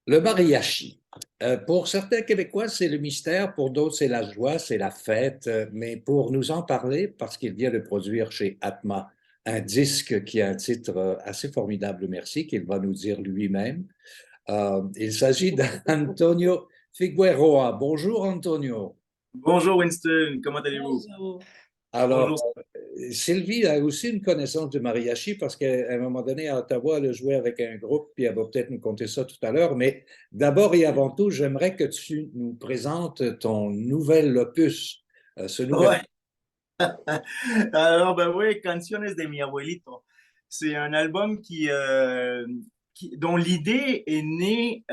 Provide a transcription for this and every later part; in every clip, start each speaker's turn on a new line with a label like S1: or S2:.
S1: Le mariachi. Pour certains Québécois, c'est le mystère, pour d'autres, c'est la joie, c'est la fête. Mais pour nous en parler, parce qu'il vient de produire chez Atma un disque qui a un titre assez formidable, merci, qu'il va nous dire lui-même. Il s'agit d'Antonio Figueroa. Bonjour, Antonio.
S2: Bonjour Winston, comment allez-vous?
S3: Bonjour.
S2: Bonjour.
S1: Alors, Sylvie a aussi une connaissance de mariachi parce qu'à un moment donné, à Ottawa, elle a joué avec un groupe, puis elle va peut-être nous conter ça tout à l'heure. Mais d'abord et avant tout, j'aimerais que tu nous présentes ton nouvel opus, ce nouvel.
S2: Ouais. Alors, ben oui, Canciones de mi abuelito. C'est un album dont l'idée est née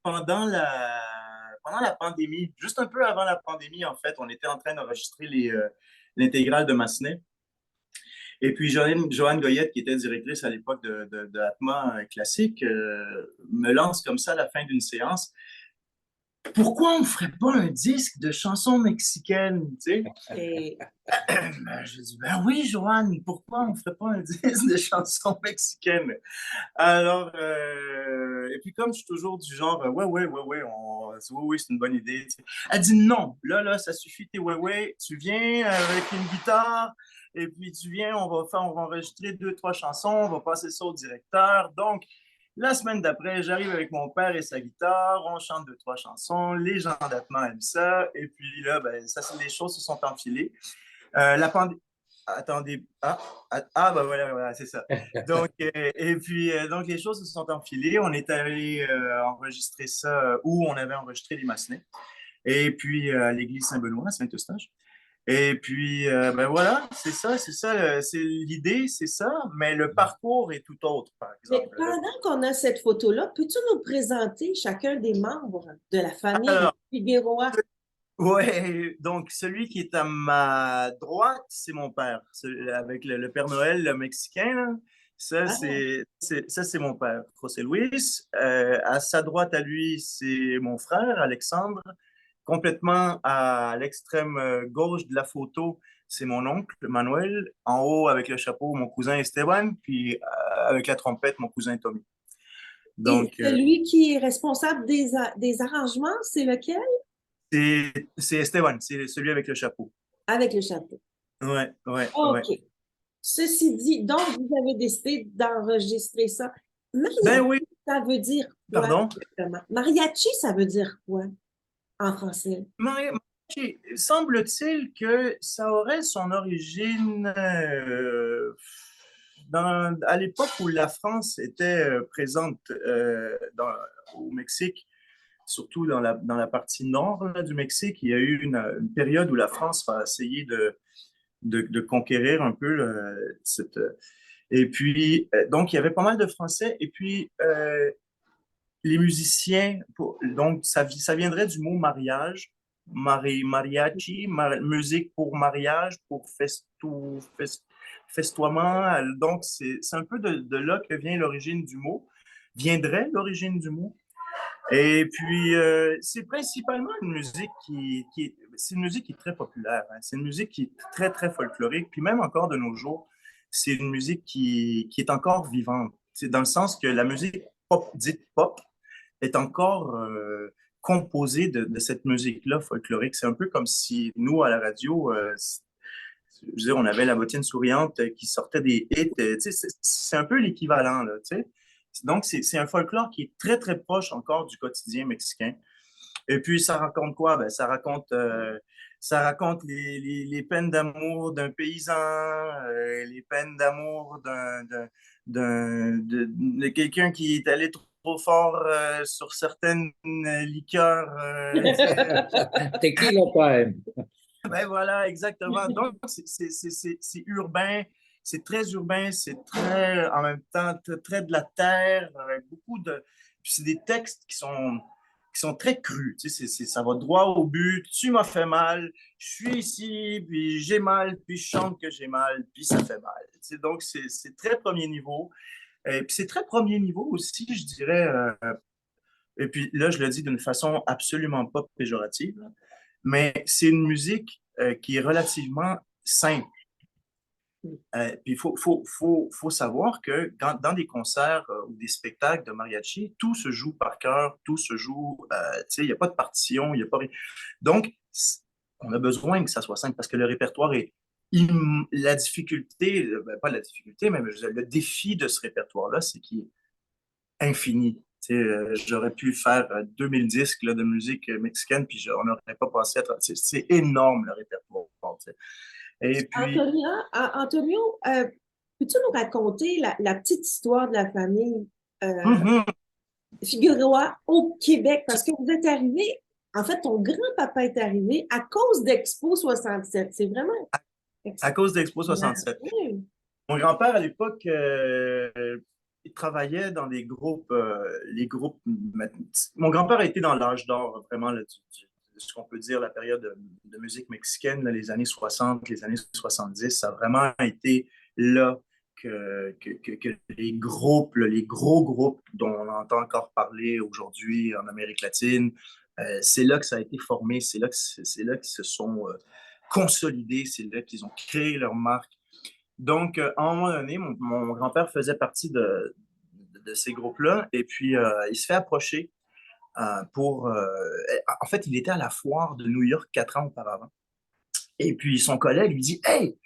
S2: pendant la pandémie. Juste un peu avant la pandémie, en fait, on était en train d'enregistrer l'intégrale de Massenet. Et puis, Joanne Goyette, qui était directrice à l'époque de Atma Classique, me lance comme ça à la fin d'une séance. Pourquoi on ne ferait pas un disque de chansons mexicaines, tu sais?
S3: Et
S2: J'ai dit, ben oui, Joanne, pourquoi on ne ferait pas un disque de chansons mexicaines? Alors, et puis comme je suis toujours du genre, ouais, ouais, c'est une bonne idée, tu sais. Elle dit non, là, ça suffit, tes ouais, tu viens avec une guitare, et puis tu viens, on va enregistrer deux, trois chansons, on va passer ça au directeur. Donc, la semaine d'après, j'arrive avec mon père et sa guitare, on chante deux, trois chansons, les gens d'Atman aiment ça, et puis là, ben, les choses se sont enfilées. La pandémie. Attendez. Ben voilà, c'est ça. Donc, et puis, donc, les choses se sont enfilées. On est allé enregistrer ça où on avait enregistré les Massenets. Et puis, à l'église Saint-Benoît, à Saint-Eustache. Et puis, ben voilà, c'est l'idée, c'est ça, mais le parcours est tout autre, par
S3: mais
S2: exemple.
S3: pendant qu'on a cette photo-là, peux-tu nous présenter chacun des membres de la famille
S2: Alors,
S3: Figueroa?
S2: ouais, donc celui qui est à ma droite, c'est mon père. Avec le Père Noël, le Mexicain, là.
S3: Ah,
S2: Ça, c'est mon père, José Luis. À sa droite, à lui, c'est mon frère, Alexandre. Complètement à l'extrême gauche de la photo, c'est mon oncle, Manuel. En haut, avec le chapeau, mon cousin Esteban. Puis avec la trompette, mon cousin Tommy.
S3: et
S2: Donc,
S3: celui qui est responsable des arrangements, c'est lequel?
S2: c'est Esteban, c'est celui avec le chapeau.
S3: Avec le chapeau.
S2: Ouais, ouais, ouais.
S3: OK. Ceci dit, donc, vous avez décidé d'enregistrer ça.
S2: Ben
S3: Mariachi,
S2: oui,
S3: ça veut dire quoi
S2: pardon.
S3: exactement? Mariachi, ça veut dire quoi en français?
S2: Semble-t-il que ça aurait son origine à l'époque où la France était présente au Mexique, surtout dans la partie nord là, du Mexique. Il y a eu une période où la France a essayé de conquérir un peu cette. Et puis, donc, il y avait pas mal de Français. Et puis, les musiciens, donc ça viendrait du mot mariage, mariachi, musique pour mariage, pour festoiement. Donc, c'est un peu de là que vient l'origine du mot, viendrait l'origine du mot. Et puis, c'est principalement une musique c'est une musique qui est très populaire. Hein. C'est une musique qui est très, très folklorique. Puis même encore de nos jours, c'est une musique qui est encore vivante. C'est dans le sens que la musique pop, dite pop, est encore composée de cette musique-là folklorique. C'est un peu comme si nous, à la radio, je veux dire, on avait la bottine souriante qui sortait des hits. C'est un peu l'équivalent, là, tu sais. Donc, c'est un folklore qui est très, très proche encore du quotidien mexicain. Et puis, ça raconte quoi? Ben, ça raconte les peines d'amour d'un paysan, les peines d'amour de quelqu'un qui est allé trop fort sur certaines liqueurs.
S1: Tequila time.
S2: Ben voilà, exactement. Donc, c'est urbain, c'est très urbain, c'est très, en même temps, très de la terre, avec beaucoup de. Puis c'est des textes qui sont très crus. Tu sais, ça va droit au but. Tu m'as fait mal, je suis ici, puis j'ai mal, puis je chante que j'ai mal, puis ça fait mal. Tu sais, donc, c'est très premier niveau. Et puis c'est très premier niveau aussi, je dirais. Et puis là, je le dis d'une façon absolument pas péjorative, là, mais c'est une musique qui est relativement simple. Puis il faut savoir que dans des concerts ou des spectacles de mariachi, tout se joue par cœur, tout se joue, tu sais, il n'y a pas de partition, il n'y a pas rien. Donc, on a besoin que ça soit simple parce que le répertoire est la difficulté, ben, pas la difficulté, mais je veux dire, le défi de ce répertoire-là, c'est qu'il est infini. Tu sais, j'aurais pu faire 2000 disques là, de musique mexicaine, puis on n'aurait pas passé à... C'est énorme, le répertoire. Tu sais. Et puis,
S3: Antonio, peux-tu nous raconter la petite histoire de la famille
S2: mhm,
S3: Figueroa au Québec? Parce que vous êtes arrivé, en fait, ton grand-papa est arrivé à cause d'Expo 67. C'est vraiment
S2: à cause d'Expo 67.
S3: oui.
S2: Mon grand-père, à l'époque, il travaillait dans les groupes. Mon grand-père a été dans l'âge d'or, vraiment, là, ce qu'on peut dire, la période de musique mexicaine, là, les années 60, les années 70. Ça a vraiment été là que les groupes, là, les gros groupes dont on entend encore parler aujourd'hui en Amérique latine, c'est là que ça a été formé, c'est là qu'ils se sont consolidés, c'est là qu'ils ont créé leur marque. Donc, à un moment donné, mon grand-père faisait partie de ces groupes-là, et puis il se fait approcher pour... en fait, il était à la foire de New York 4 ans auparavant. Et puis son collègue lui dit, Hey,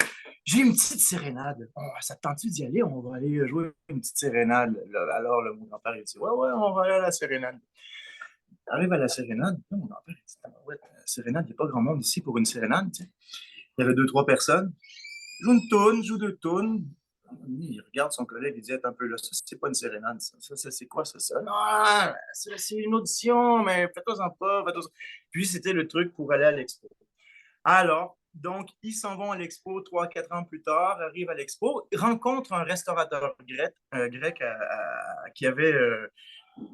S2: j'ai une petite sérénade. Oh, ça te tente-tu d'y aller? On va aller jouer une petite sérénade. Alors, mon grand-père, il dit, Ouais, ouais, on va aller à la sérénade. Il arrive à la sérénade. Mon grand-père, il dit, ouais, la sérénade, il n'y a pas grand monde ici pour une sérénade. Tu sais. Il y avait 2, 3 personnes. Joue une toune, joue 2 tounes. Il regarde son collègue, il dit un peu là, ça c'est pas une sérénade, ça c'est quoi ça? Non, c'est une audition, mais faites-en pas, faites-en. Puis c'était le truc pour aller à l'expo. Alors, donc, ils s'en vont à l'expo 3, 4 ans plus tard, arrivent à l'expo, rencontrent un restaurateur grec qui avait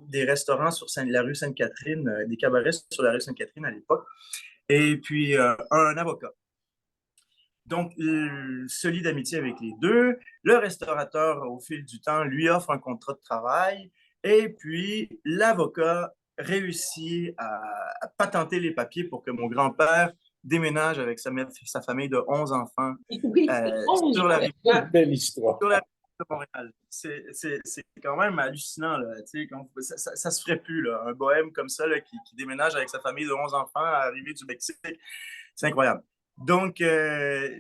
S2: des restaurants sur la rue Sainte-Catherine, des cabarets sur la rue Sainte-Catherine à l'époque, et puis un avocat. Donc, se lie d'amitié avec les deux. Le restaurateur, au fil du temps, lui offre un contrat de travail. Et puis, l'avocat réussit à patenter les papiers pour que mon grand-père déménage avec sa famille de 11 enfants
S3: Oui,
S2: sur la rive
S1: Belle histoire.
S2: de Montréal. C'est quand même hallucinant. Là, ça se ferait plus, là, un bohème comme ça là, qui déménage avec sa famille de 11 enfants à arriver du Mexique. C'est incroyable. Donc,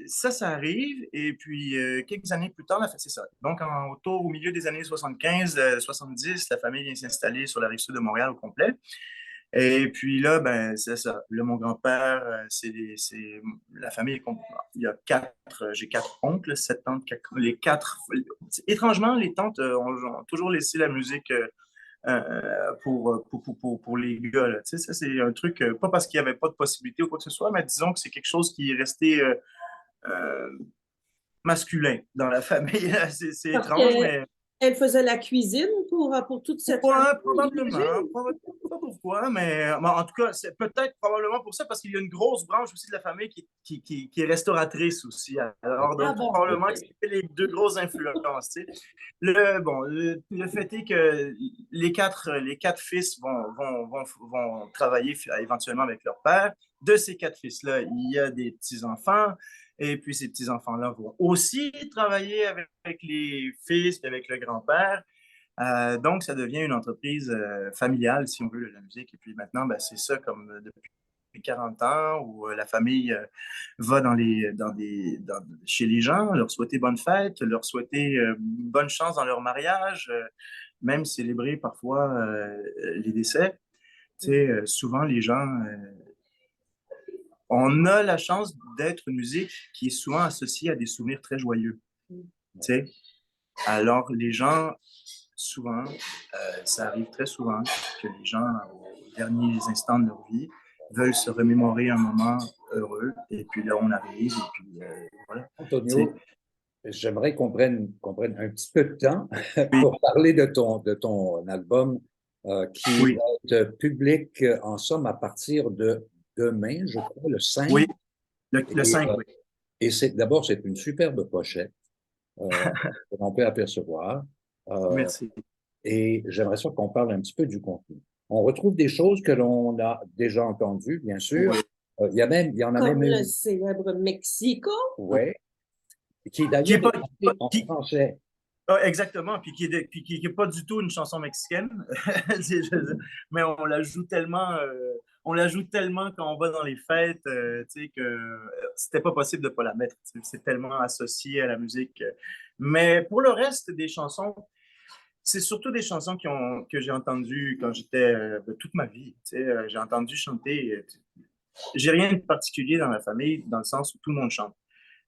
S2: ça arrive. Et puis, quelques années plus tard, c'est ça. Donc, au milieu des années 75, 70, la famille vient s'installer sur la rive sud de Montréal au complet. Et puis là, ben, c'est ça. Là, mon grand-père, c'est la famille. Il y a j'ai 4 oncles, 7 tantes, les 4. Étrangement, les tantes ont toujours laissé la musique pour les gars. Là. Tu sais, ça, c'est un truc, pas parce qu'il n'y avait pas de possibilité ou quoi que ce soit, mais disons que c'est quelque chose qui est resté euh, masculin dans la famille. C'est
S3: parce
S2: étrange, mais
S3: qu'elle faisait la cuisine pour toute cette
S2: ouais,
S3: famille,
S2: probablement.
S3: j'imagine.
S2: Pas pourquoi, mais en tout cas, c'est peut-être probablement pour ça, parce qu'il y a une grosse branche aussi de la famille qui est restauratrice aussi. Alors,
S3: Ah
S2: donc,
S3: bon,
S2: probablement que
S3: ok.
S2: c'était les 2 grosses influences. Tu sais. Le fait est que les quatre fils vont travailler éventuellement avec leur père. De ces 4 fils-là, il y a des petits-enfants. Et puis, ces petits-enfants-là vont aussi travailler avec les fils et avec le grand-père. Donc, ça devient une entreprise familiale, si on veut, de la musique. Et puis maintenant, ben, c'est ça comme depuis 40 ans où la famille va chez les gens, leur souhaiter bonne fête, leur souhaiter bonne chance dans leur mariage, même célébrer parfois les décès. Tu sais, souvent, les gens, on a la chance d'être une musique qui est souvent associée à des souvenirs très joyeux. Tu sais, alors les gens souvent, ça arrive très souvent que les gens, aux derniers instants de leur vie, veulent se remémorer un moment heureux. Et puis là, on arrive. Et puis voilà.
S1: Antonio, j'aimerais qu'on prenne un petit peu de temps
S2: Oui,
S1: pour parler de ton album qui
S2: oui,
S1: va être public, en somme, à partir de demain, je crois, le 5.
S2: oui. Le
S1: Et,
S2: 5, oui.
S1: et d'abord, c'est une superbe pochette que l'on peut apercevoir. Euh,
S2: Merci.
S1: et j'aimerais ça qu'on parle un petit peu du contenu. On retrouve des choses que l'on a déjà entendues, bien sûr.
S2: Oui,
S1: Il y en a
S3: Comme
S1: même
S3: le
S1: eu,
S3: célèbre Mexico.
S1: ouais, qui
S2: qui est
S1: d'ailleurs
S2: pas,
S1: est chanté en
S2: qui,
S1: français.
S2: exactement, puis qui est pas du tout une chanson mexicaine. Mais on la joue tellement quand on va dans les fêtes, tu sais, que c'était pas possible de pas la mettre. C'est tellement associé à la musique. Mais pour le reste des chansons, c'est surtout des chansons que j'ai entendues quand j'étais toute ma vie. Tu sais, j'ai entendu chanter. J'ai rien de particulier dans la famille, dans le sens où tout le monde chante.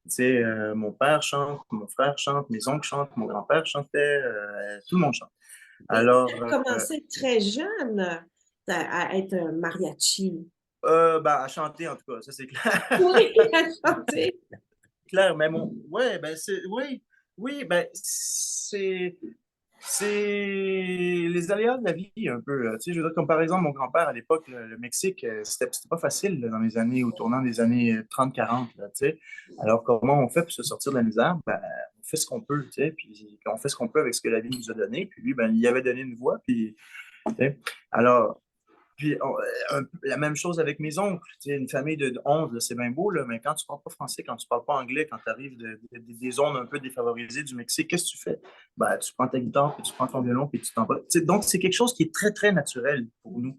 S2: Tu sais, mon père chante, mon frère chante, mes oncles chantent, mon grand-père chantait, tout le monde chante.
S3: Et
S2: Alors,
S3: tu as commencé très jeune à être un mariachi.
S2: ben, à chanter en tout cas, ça c'est clair.
S3: Oui, à chanter.
S2: Clair, mais ouais, ben oui, ben c'est les aléas de la vie un peu. Tu sais, je veux dire, comme par exemple, mon grand-père à l'époque, le Mexique, c'était pas facile là, dans les années, au tournant des années 30-40, tu sais. Alors, comment on fait pour se sortir de la misère? Ben, on fait ce qu'on peut, tu sais, puis on fait ce qu'on peut avec ce que la vie nous a donné. Puis lui, ben, il avait donné une voix, puis, tu sais. Alors, puis la même chose avec mes oncles. Tu sais, une famille de 11, là, c'est bien beau, là, mais quand tu parles pas français, quand tu parles pas anglais, quand tu arrives des zones un peu défavorisées du Mexique, qu'est-ce que tu fais? Ben, tu prends ta guitare, puis tu prends ton violon, puis tu t'en vas. Tu sais, donc, c'est quelque chose qui est très, très naturel pour nous.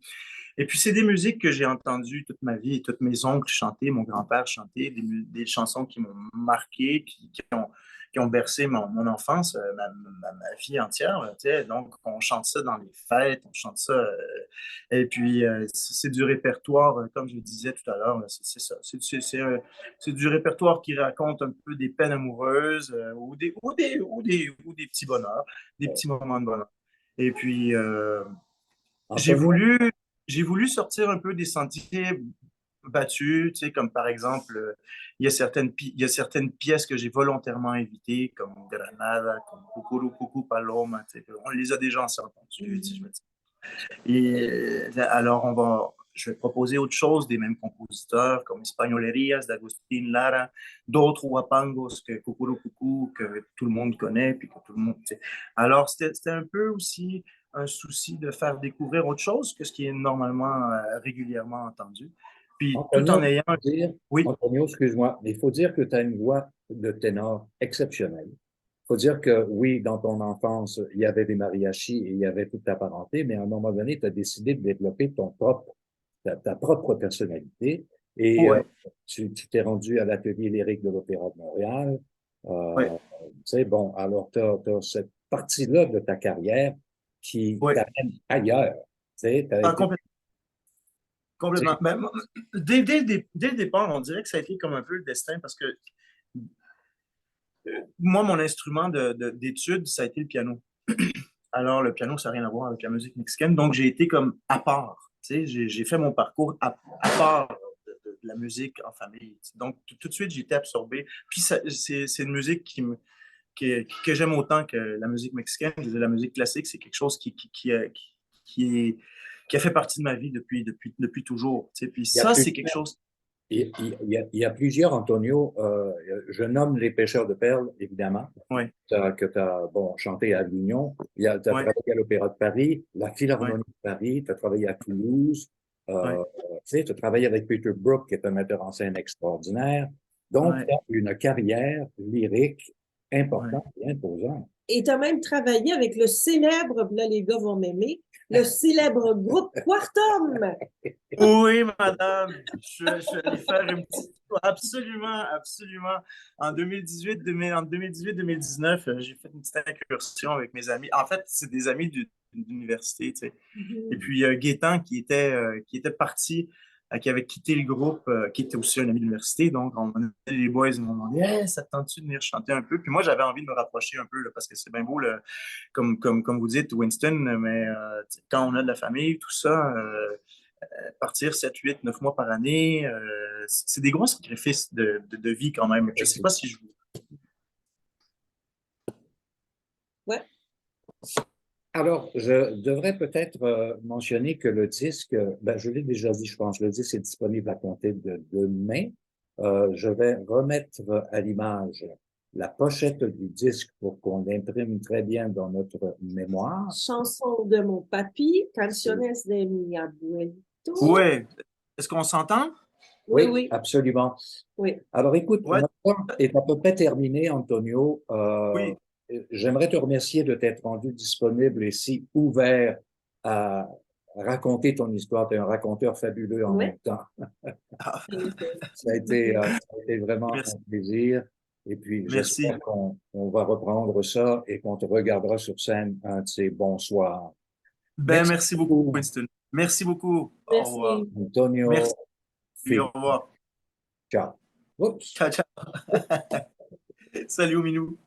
S2: Et puis, c'est des musiques que j'ai entendues toute ma vie, et tous mes oncles chanter, mon grand-père chanter, des chansons qui m'ont marqué, qui ont bercé mon enfance, ma vie entière. Là, tu sais. Donc, on chante ça dans les fêtes, on chante ça. Et puis, c'est du répertoire, comme je le disais tout à l'heure, c'est ça. C'est du répertoire qui raconte un peu des peines amoureuses ou des petits bonheurs, des petits moments de bonheur. Et puis, j'ai
S1: Antonio,
S2: voulu, j'ai voulu sortir un peu des sentiers battus, tu sais, comme par exemple, il y a certaines pièces que j'ai volontairement évitées, comme Granada, comme Cucurucucu Paloma, tu sais, on les a déjà entendues, tu sais, je me dis. Et alors, je vais proposer autre chose des mêmes compositeurs, comme Españolerias d'Agustín Lara, d'autres Huapangos que Cucurucucu, que tout le monde connaît, puis que tout le monde, tu sais. Alors, c'était un peu aussi un souci de faire découvrir autre chose que ce qui est normalement régulièrement entendu. Puis tout en
S1: Antonio,
S2: ayant, oui,
S1: Antonio, excuse-moi, mais il faut dire que tu as une voix de ténor exceptionnelle. Il faut dire que oui, dans ton enfance, il y avait des mariachis et il y avait toute ta parenté, mais à un moment donné, tu as décidé de développer ta propre personnalité et
S2: ouais,
S1: tu t'es rendu à l'atelier lyrique de l'Opéra de Montréal.
S2: ouais,
S1: Tu sais, bon, alors tu as cette partie-là de ta carrière qui
S2: ouais.
S1: t'amène ailleurs. Tu sais,
S2: Ah, complètement.
S1: tu
S2: Ben, dès le départ, on dirait que ça a été comme un peu le destin parce que moi, mon instrument d'étude, ça a été le piano. Alors, le piano, ça n'a rien à voir avec la musique mexicaine. Donc, j'ai été comme à part. Tu sais, j'ai fait mon parcours à part de la musique en famille. Donc, tout de suite, j'ai été absorbé. Puis, c'est une musique que j'aime autant que la musique mexicaine. Je veux dire, la musique classique, c'est quelque chose qui, est, qui a fait partie de ma vie depuis toujours. Tu sais. Puis
S1: il y a
S2: ça,
S1: plus
S2: c'est quelque chose.
S1: il y a plusieurs, Antonio. Je nomme les pêcheurs de perles, évidemment,
S2: Oui,
S1: que tu as bon, chanté à Avignon. Tu as
S2: oui,
S1: travaillé à l'Opéra de Paris, la
S2: oui,
S1: Philharmonie de Paris, tu as travaillé à Toulouse.
S2: oui,
S1: Tu sais, tu as travaillé avec Peter Brook, qui est un metteur en scène extraordinaire. Donc, tu
S2: oui,
S1: as une carrière lyrique
S2: oui.
S1: importante et imposante.
S3: Et tu as même travaillé avec le célèbre, là les gars vont m'aimer, le célèbre groupe Quartum.
S2: Oui, madame, je suis allé faire une petite... Absolument, absolument. En 2018-2019, j'ai fait une petite incursion avec mes amis. En fait, c'est des amis d'université, tu sais. Et
S3: Mhm.
S2: puis, Gaétan, qui était parti, qui avait quitté le groupe, qui était aussi un ami de l'université. Donc, les boys m'ont demandé, hey, ça te tente-tu de venir chanter un peu? Puis moi, j'avais envie de me rapprocher un peu, là, parce que c'est bien beau, comme vous dites, Winston, mais quand on a de la famille, tout ça, partir 7, 8, 9 mois par année, c'est des gros sacrifices de vie quand même. Je ne sais pas si je vous...
S3: Ouais.
S1: Alors, je devrais peut-être mentionner que le disque, ben, je l'ai déjà dit, je pense, le disque est disponible à compter de demain. Je vais remettre à l'image la pochette du disque pour qu'on l'imprime très bien dans notre mémoire.
S3: Chanson de mon papy, Canciones de mi abuelito.
S2: Ouais. Est-ce qu'on s'entend?
S3: Oui,
S1: Oui,
S3: oui,
S1: absolument.
S3: oui.
S1: Alors écoute,
S2: Ouais,
S1: notre temps est à peu près terminé, Antonio.
S2: oui.
S1: J'aimerais te remercier de t'être rendu disponible et si ouvert à raconter ton histoire. Tu es un raconteur fabuleux en
S3: Oui.
S1: même temps.
S2: Ah,
S1: Ça a été vraiment
S2: merci.
S1: un plaisir. Et puis,
S2: Merci.
S1: j'espère qu'on va reprendre ça et qu'on te regardera sur scène un de ces bons soirs.
S2: Ben,
S1: Merci
S2: merci beaucoup,
S1: beaucoup,
S2: Winston. Merci beaucoup. Au revoir.
S3: Merci.
S1: Antonio.
S2: Merci. Au revoir.
S1: Ciao. Oups.
S2: Ciao, ciao. Salut, Minou.